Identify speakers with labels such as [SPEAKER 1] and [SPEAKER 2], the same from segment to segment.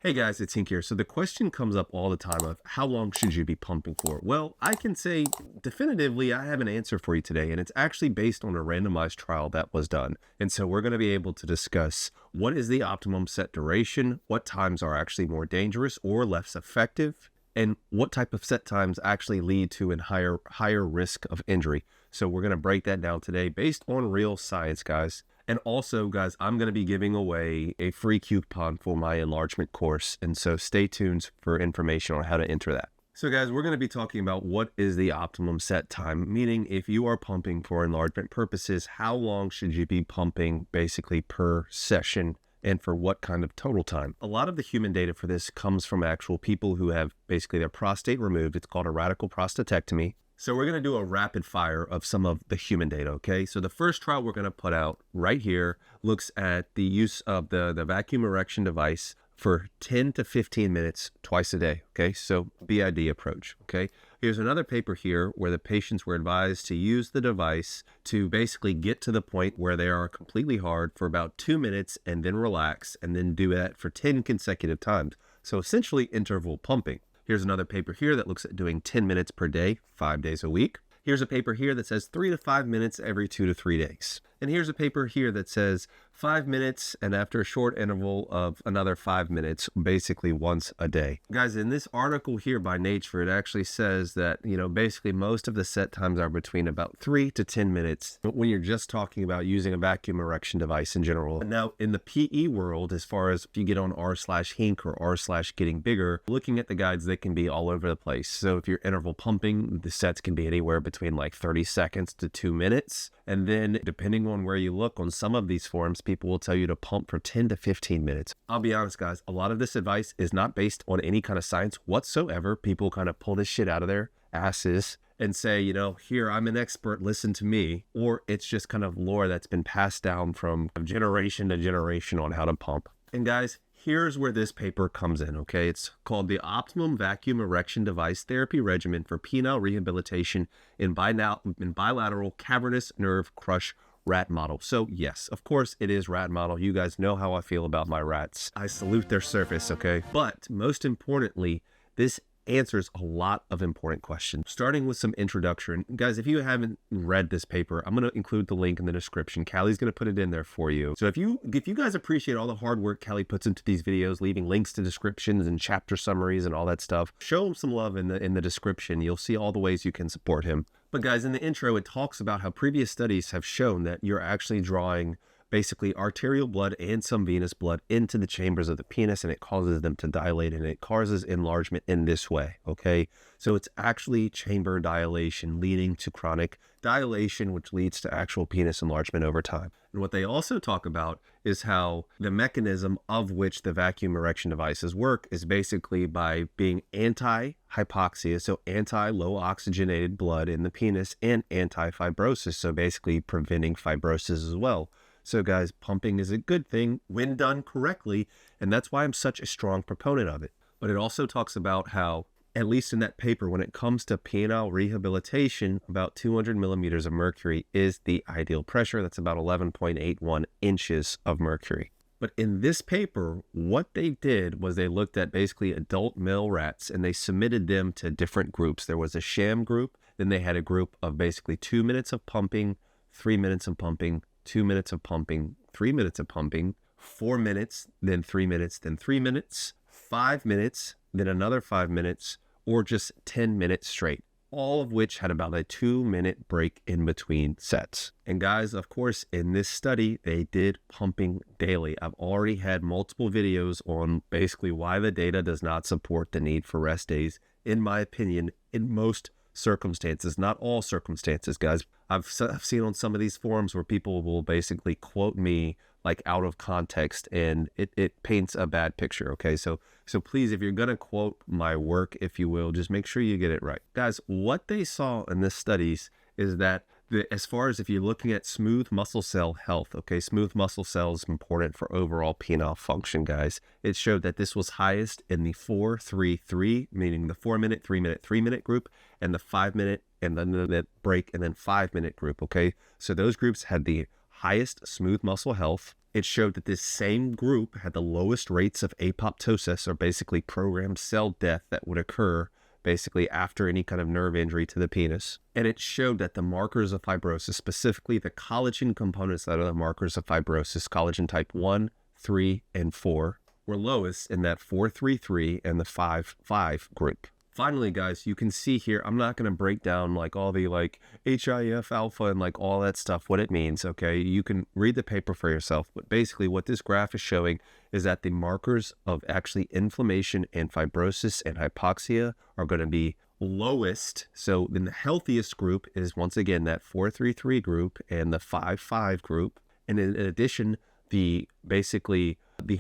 [SPEAKER 1] Hey guys, it's Hink here. So the question comes up all the time of how long should you be pumping for? Well, I can say definitively I have an answer for you today, and it's actually based on a randomized trial that was done. And so we're going to be able to discuss what is the optimum set duration, what times are actually more dangerous or less effective, and what type of set times actually lead to a higher risk of injury. So we're going to break that down today based on real science, guys. And also, guys, I'm going to be giving away a free coupon for my enlargement course. And so stay tuned for information on how to enter that. So guys, we're going to be talking about what is the optimum set time, meaning if you are pumping for enlargement purposes, how long should you be pumping basically per session and for what kind of total time? A lot of the human data for this comes from actual people who have basically their prostate removed. It's called a radical prostatectomy. So we're going to do a rapid fire of some of the human data, okay? So the first trial we're going to put out right here looks at the use of the vacuum erection device for 10 to 15 minutes twice a day, okay? So BID approach, okay? Here's another paper here where the patients were advised to use the device to basically get to the point where they are completely hard for about 2 minutes and then relax and then do that for 10 consecutive times. So essentially interval pumping. Here's another paper here that looks at doing 10 minutes per day, 5 days a week. Here's a paper here that says 3 to 5 minutes every 2 to 3 days. And here's a paper here that says 5 minutes and after a short interval of another 5 minutes, basically once a day. Guys, in this article here by Nature, it actually says that, basically most of the set times are between about 3 to 10 minutes when you're just talking about using a vacuum erection device in general. Now, in the PE world, as far as if you get on r/Hink or r/getting bigger, looking at the guides, they can be all over the place. So if you're interval pumping, the sets can be anywhere between like 30 seconds to 2 minutes. And then depending on where you look on some of these forums, people will tell you to pump for 10 to 15 minutes. I'll be honest, guys, a lot of this advice is not based on any kind of science whatsoever. People kind of pull this shit out of their asses and say, here, I'm an expert, listen to me. Or it's just kind of lore that's been passed down from generation to generation on how to pump. And guys, here's where this paper comes in, okay? It's called the Optimum Vacuum Erection Device Therapy Regimen for Penile Rehabilitation in Bilateral Cavernous Nerve Crush Rat Model. So yes, of course it is rat model. You guys know how I feel about my rats. I salute their surface, okay? But most importantly, this answers a lot of important questions, starting with some introduction. Guys, if you haven't read this paper, I'm going to include the link in the description. Callie's going to put it in there for you. So if you guys appreciate all the hard work Callie puts into these videos, leaving links to descriptions and chapter summaries and all that stuff, show him some love in the description. You'll see all the ways you can support him. But guys, in the intro, it talks about how previous studies have shown that you're actually drawing basically arterial blood and some venous blood into the chambers of the penis, and it causes them to dilate, and it causes enlargement in this way, okay? So it's actually chamber dilation leading to chronic dilation, which leads to actual penis enlargement over time. And what they also talk about is how the mechanism of which the vacuum erection devices work is basically by being anti-hypoxia, so anti-low oxygenated blood in the penis, and anti-fibrosis, so basically preventing fibrosis as well. So guys, pumping is a good thing when done correctly, and that's why I'm such a strong proponent of it. But it also talks about how, at least in that paper, when it comes to penile rehabilitation, about 200 millimeters of mercury is the ideal pressure. That's about 11.81 inches of mercury. But in this paper, what they did was they looked at basically adult male rats, and they submitted them to different groups. There was a sham group, then they had a group of basically 2 minutes of pumping, 3 minutes of pumping, 2 minutes of pumping, 3 minutes of pumping, 4 minutes, then 3 minutes, then 3 minutes, 5 minutes, then another 5 minutes, or just 10 minutes straight, all of which had about a 2-minute break in between sets. And guys, of course, in this study, they did pumping daily. I've already had multiple videos on basically why the data does not support the need for rest days, in my opinion, in most circumstances, not all circumstances, guys. I've seen on some of these forums where people will basically quote me like out of context, and it paints a bad picture, okay? So please, if you're gonna quote my work, if you will, just make sure you get it right. Guys, what they saw in this studies is that as far as if you're looking at smooth muscle cell health, okay, smooth muscle cells is important for overall penile function, guys. It showed that this was highest in the 4-3-3, meaning the 4 minute, 3 minute, 3 minute group, and the 5 minute, and then that break, and then 5 minute group, okay? So those groups had the highest smooth muscle health. It showed that this same group had the lowest rates of apoptosis, or basically programmed cell death that would occur basically after any kind of nerve injury to the penis. And it showed that the markers of fibrosis, specifically the collagen components that are the markers of fibrosis, collagen type 1, 3, and 4, were lowest in that 4-3-3 and the 5-5 group. Finally, guys, you can see here, I'm not going to break down like all the like HIF alpha and like all that stuff, what it means, okay? You can read the paper for yourself, but basically what this graph is showing is that the markers of actually inflammation and fibrosis and hypoxia are going to be lowest. So in the healthiest group is once again that 4-3-3 group and the 5-5 group. And in addition, the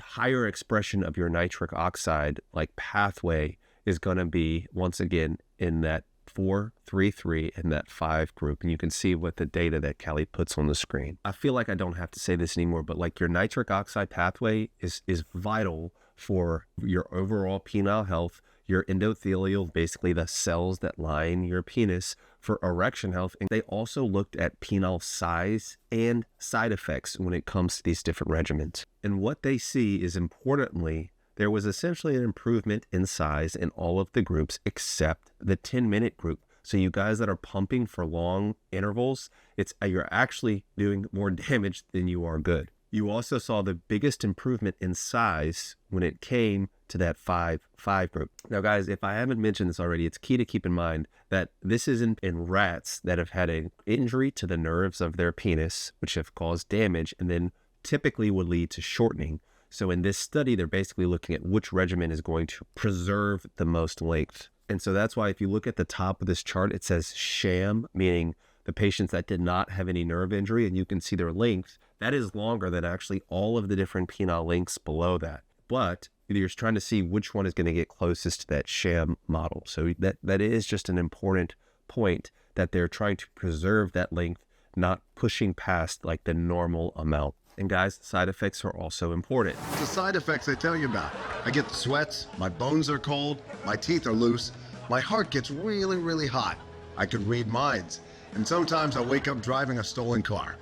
[SPEAKER 1] higher expression of your nitric oxide like pathway is going to be once again in that 4-3-3 and that 5 group. And you can see what the data that Callie puts on the screen. I feel like I don't have to say this anymore, but like your nitric oxide pathway is vital for your overall penile health, your endothelial, basically the cells that line your penis, for erection health. And they also looked at penile size and side effects when it comes to these different regimens. And what they see is, importantly, there was essentially an improvement in size in all of the groups except the 10-minute group. So you guys that are pumping for long intervals, you're actually doing more damage than you are good. You also saw the biggest improvement in size when it came to that 5-5 group. Now, guys, if I haven't mentioned this already, it's key to keep in mind that this isn't in rats that have had an injury to the nerves of their penis, which have caused damage and then typically would lead to shortening. So in this study, they're basically looking at which regimen is going to preserve the most length. And so that's why if you look at the top of this chart, it says sham, meaning the patients that did not have any nerve injury, and you can see their length. That is longer than actually all of the different penile lengths below that. But you're trying to see which one is going to get closest to that sham model. So that is just an important point, that they're trying to preserve that length, not pushing past like the normal amount. And guys, side effects are also important.
[SPEAKER 2] The side effects I tell you about. I get the sweats, my bones are cold, my teeth are loose, my heart gets really, really hot. I can read minds, and sometimes I wake up driving a stolen car.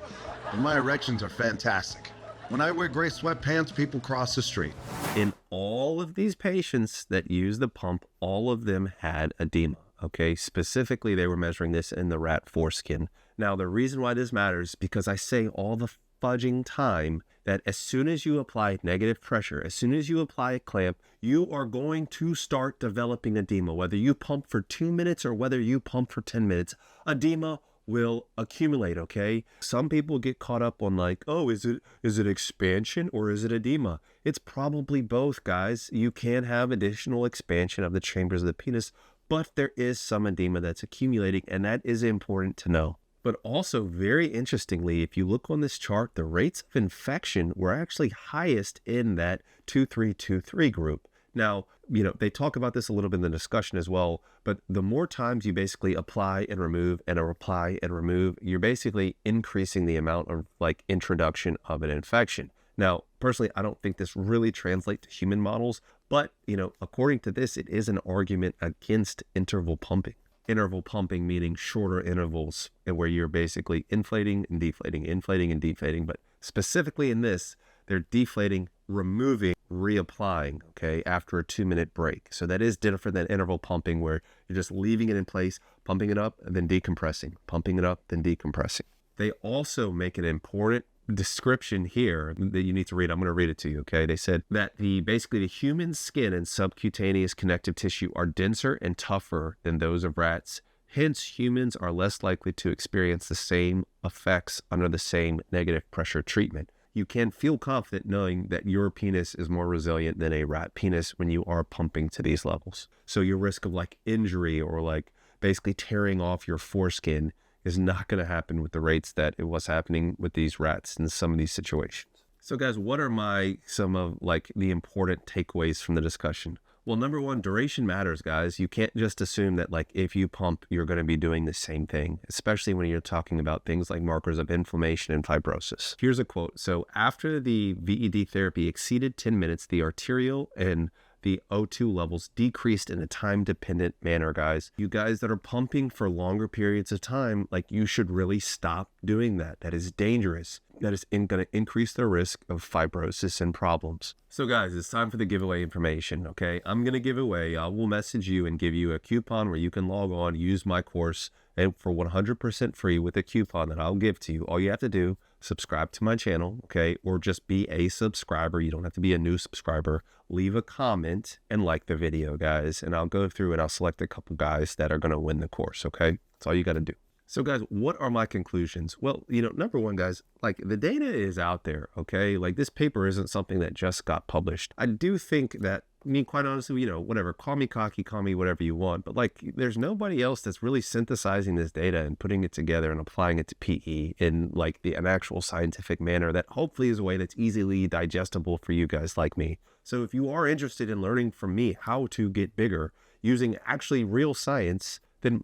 [SPEAKER 2] And my erections are fantastic. When I wear gray sweatpants, people cross the street.
[SPEAKER 1] In all of these patients that used the pump, all of them had edema, okay? Specifically, they were measuring this in the rat foreskin. Now, the reason why this matters, because I say all the fudging time that as soon as you apply negative pressure, as soon as you apply a clamp, you are going to start developing edema. Whether you pump for 2 minutes or whether you pump for 10 minutes, edema will accumulate, okay? Some people get caught up on like, oh, is it expansion or is it edema? It's probably both, guys. You can have additional expansion of the chambers of the penis, but there is some edema that's accumulating, and that is important to know. But also, very interestingly, if you look on this chart, the rates of infection were actually highest in that 2-3-2-3 group. Now, they talk about this a little bit in the discussion as well, but the more times you basically apply and remove and apply and remove, you're basically increasing the amount of like introduction of an infection. Now, personally, I don't think this really translates to human models, but, according to this, it is an argument against interval pumping. Interval pumping meaning shorter intervals, and where you're basically inflating and deflating, inflating and deflating. But specifically in this, they're deflating, removing, reapplying, okay, after a 2-minute break. So that is different than interval pumping, where you're just leaving it in place, pumping it up, and then decompressing, pumping it up, then decompressing. They also make an important description here that you need to read. I'm going to read it to you, okay? They said that basically the human skin and subcutaneous connective tissue are denser and tougher than those of rats. Hence, humans are less likely to experience the same effects under the same negative pressure treatment. You can feel confident knowing that your penis is more resilient than a rat penis when you are pumping to these levels. So your risk of like injury or like basically tearing off your foreskin is not going to happen with the rates that it was happening with these rats in some of these situations. So guys, what are some of like the important takeaways from the discussion? Well, number one, duration matters, guys. You can't just assume that like if you pump, you're going to be doing the same thing, especially when you're talking about things like markers of inflammation and fibrosis. Here's a quote. So after the VED therapy exceeded 10 minutes, the arterial and the O2 levels decreased in a time-dependent manner, guys. You guys that are pumping for longer periods of time, like, you should really stop doing that. That is dangerous. That is going to increase the risk of fibrosis and problems. So guys, it's time for the giveaway information, okay? I'm going to give away, I will message you and give you a coupon where you can log on, use my course, and for 100% free with a coupon that I'll give to you. All you have to do, subscribe to my channel, okay? Or just be a subscriber. You don't have to be a new subscriber. Leave a comment and like the video, guys. And I'll go through and I'll select a couple guys that are going to win the course, okay? That's all you got to do. So guys, what are my conclusions? Well, number one, guys, like, the data is out there, okay? Like, this paper isn't something that just got published. I do think that, quite honestly, whatever, call me cocky, call me whatever you want, but like, there's nobody else that's really synthesizing this data and putting it together and applying it to PE in like an actual scientific manner that hopefully is a way that's easily digestible for you guys like me. So if you are interested in learning from me how to get bigger using actually real science, then,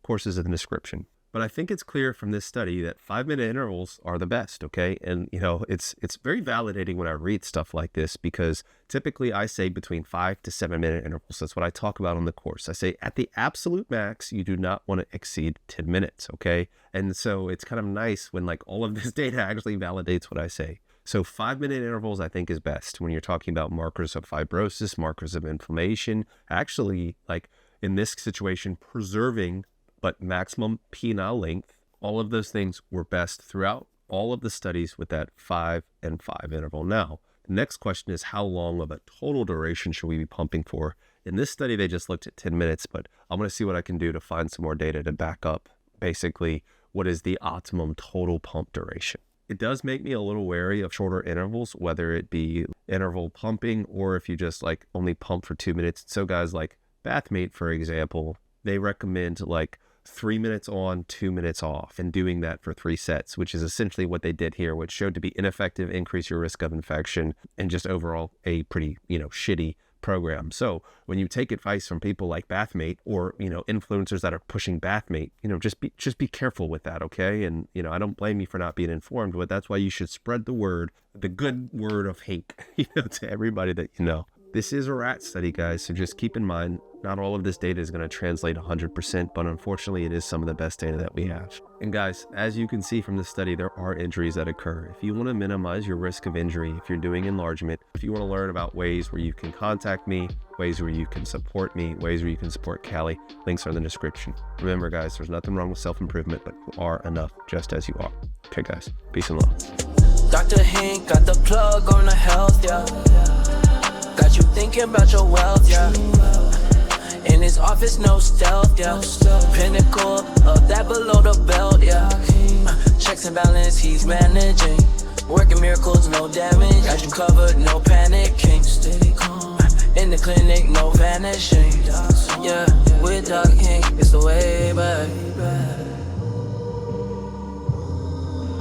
[SPEAKER 1] courses in the description. But I think it's clear from this study that 5-minute intervals are the best, okay? And, it's very validating when I read stuff like this, because typically I say between 5 to 7-minute intervals. That's what I talk about on the course. I say at the absolute max, you do not want to exceed 10 minutes, okay? And so it's kind of nice when like all of this data actually validates what I say. So 5-minute intervals, I think, is best when you're talking about markers of fibrosis, markers of inflammation. Actually, like in this situation, preserving but maximum penile length, all of those things were best throughout all of the studies with that 5 and 5 interval. Now, the next question is, how long of a total duration should we be pumping for? In this study, they just looked at 10 minutes, but I'm going to see what I can do to find some more data to back up basically what is the optimum total pump duration. It does make me a little wary of shorter intervals, whether it be interval pumping or if you just like only pump for 2 minutes. So guys like Bathmate, for example, they recommend like 3 minutes on, 2 minutes off, and doing that for 3 sets, which is essentially what they did here, which showed to be ineffective, increase your risk of infection, and just overall a pretty, shitty program. So when you take advice from people like Bathmate or, influencers that are pushing Bathmate, just be careful with that, okay? And, I don't blame you for not being informed, but that's why you should spread the word, the good word of Hink, to everybody that you know. This is a rat study, guys, so just keep in mind, not all of this data is going to translate 100%, but unfortunately it is some of the best data that we have. And guys, as you can see from the study, there are injuries that occur. If you want to minimize your risk of injury, if you're doing enlargement, if you want to learn about ways where you can contact me, ways where you can support me, ways where you can support Callie, links are in the description. Remember, guys, there's nothing wrong with self-improvement, but you are enough just as you are. Okay, guys, peace and love.
[SPEAKER 3] Dr. Hink got the plug on the health, yeah. Got you thinking about your wealth, yeah. In his office, no stealth, yeah. Pinnacle of that below the belt, yeah. Checks and balance, he's managing. Working miracles, no damage. Got you covered, no panicking. Stay calm. In the clinic, no vanishing. Yeah, with Doc Hink, it's the way